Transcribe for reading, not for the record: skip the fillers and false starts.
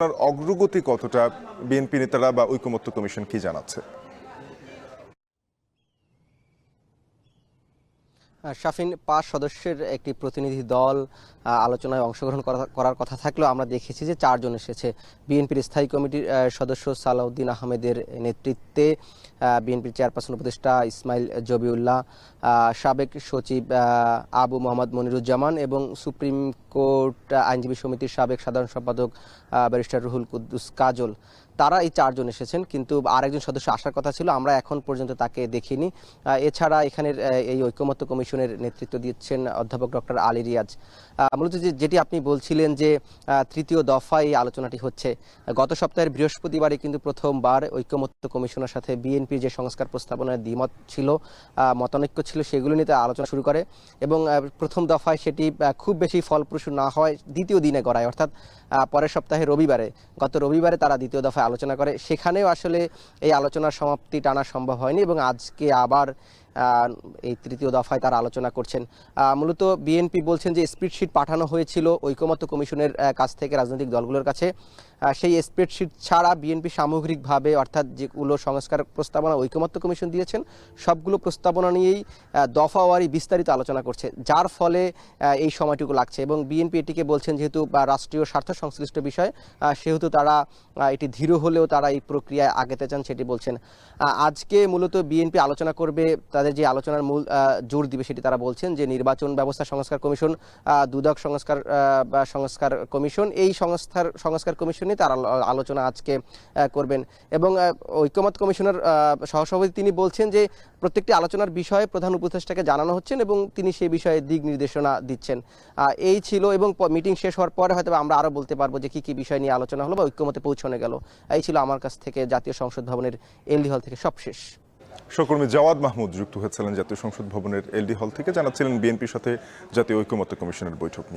অগ্রগতি কতটা, বিএনপি নেতারা বা ঐকমত্য কমিশন কি জানাচ্ছে? শাফিন, ৫ সদস্যের একটি প্রতিনিধি দল আলোচনায় অংশগ্রহণ করার কথা থাকলেও আমরা দেখেছি যে ৪ জন এসেছে। বিএনপির স্থায়ী কমিটির সদস্য সালাউদ্দিন আহমেদের নেতৃত্বে, বিএনপির চেয়ারপারসন উপদেষ্টা ইসমাইল জবিউল্লাহ, সাবেক সচিব আবু মোহাম্মদ মনিরুজ্জামান এবং সুপ্রিম কোর্ট আইনজীবী সমিতির সাবেক সাধারণ সম্পাদক ব্যারিস্টার রুহুল কুদ্দুস কাজল, তারা এই ৪ জন এসেছেন। কিন্তু আরেকজন সদস্য আসার কথা ছিল, আমরা এখন পর্যন্ত তাকে দেখিনি। এছাড়া এখানের এই ঐকমত্য কমিশনের নেতৃত্ব দিচ্ছেন অধ্যাপক ডক্টর আলী রিয়াজ। মূলত যেটি আপনি বলছিলেন যে তৃতীয় দফায় এই আলোচনাটি হচ্ছে, গত সপ্তাহের বৃহস্পতিবারে কিন্তু প্রথমবার ঐকমত্য কমিশনের সাথে বিএনপির যে সংস্কার প্রস্তাবনার দ্বিমত ছিল, মতানৈক্য ছিল, সেগুলো নিয়ে আলোচনা শুরু করে এবং প্রথম দফায় সেটি খুব বেশি ফলপ্রসূ না হয় দ্বিতীয় দিনে গড়ায়, অর্থাৎ পরের সপ্তাহে গত রবিবারে তারা দ্বিতীয় দফায় আলোচনা করে। সেখানেও আসলে এই আলোচনার সমাপ্তি টানা সম্ভব হয়নি এবং আজকে আবার এই তৃতীয় দফায় তারা আলোচনা করছেন। মূলত বিএনপি বলছেন যে স্প্রেডশিট পাঠানো হয়েছিল ঐকমত্য কমিশনের কাছ থেকে রাজনৈতিক দলগুলোর কাছে। সেই স্প্রেডশিট ছাড়া বিএনপি সামগ্রিকভাবে, অর্থাৎ যেগুলো সংস্কার প্রস্তাবনা ঐকমত্য কমিশন দিয়েছেন, সবগুলো প্রস্তাবনা নিয়েই দফাওয়ারি বিস্তারিত আলোচনা করছে, যার ফলে এই সময়টুকু লাগছে। এবং বিএনপি এটিকে বলছেন যেহেতু রাষ্ট্রীয় স্বার্থ সংশ্লিষ্ট বিষয়, সেহেতু তারা এটি ধীর হলেও তারা এই প্রক্রিয়ায় আগাতে চান, সেটি বলছেন। আজকে মূলত বিএনপি আলোচনা করবে, তাদের যে আলোচনার মূল জোর দিবে সেটি তারা বলছেন যে নির্বাচন ব্যবস্থা সংস্কার কমিশন, দুদক সংস্কার কমিশন, এই সংস্কার কমিশন নিয়ে তারা আলোচনা আজকে করবেন। এবং ঐকমত্য কমিশনের সহসভাপতি তিনি বলছেন যে প্রত্যেকটি আলোচনার বিষয়ে প্রধান উপদেষ্টাকে জানানো হচ্ছেন এবং তিনি সেই বিষয়ে দিক নির্দেশনা দিচ্ছেন। এই ছিল, এবং মিটিং শেষ হওয়ার পরে হয়তো আমরা আরও বলতে পারবো যে কি কি বিষয় নিয়ে আলোচনা হলো বা ঐক্যমতে পৌঁছানো গেল। এই ছিল আমার কাছ থেকে জাতীয় সংসদ ভবনের এলডি হল থেকে সবশেষ। সহকর্মী জাওয়াদ মাহমুদ যুক্ত হয়েছিলেন জাতীয় সংসদ ভবনের এলডি হল থেকে, জানাচ্ছিলেন বিএনপির সাথে জাতীয় ঐকমত্য কমিশনের বৈঠক নিয়ে।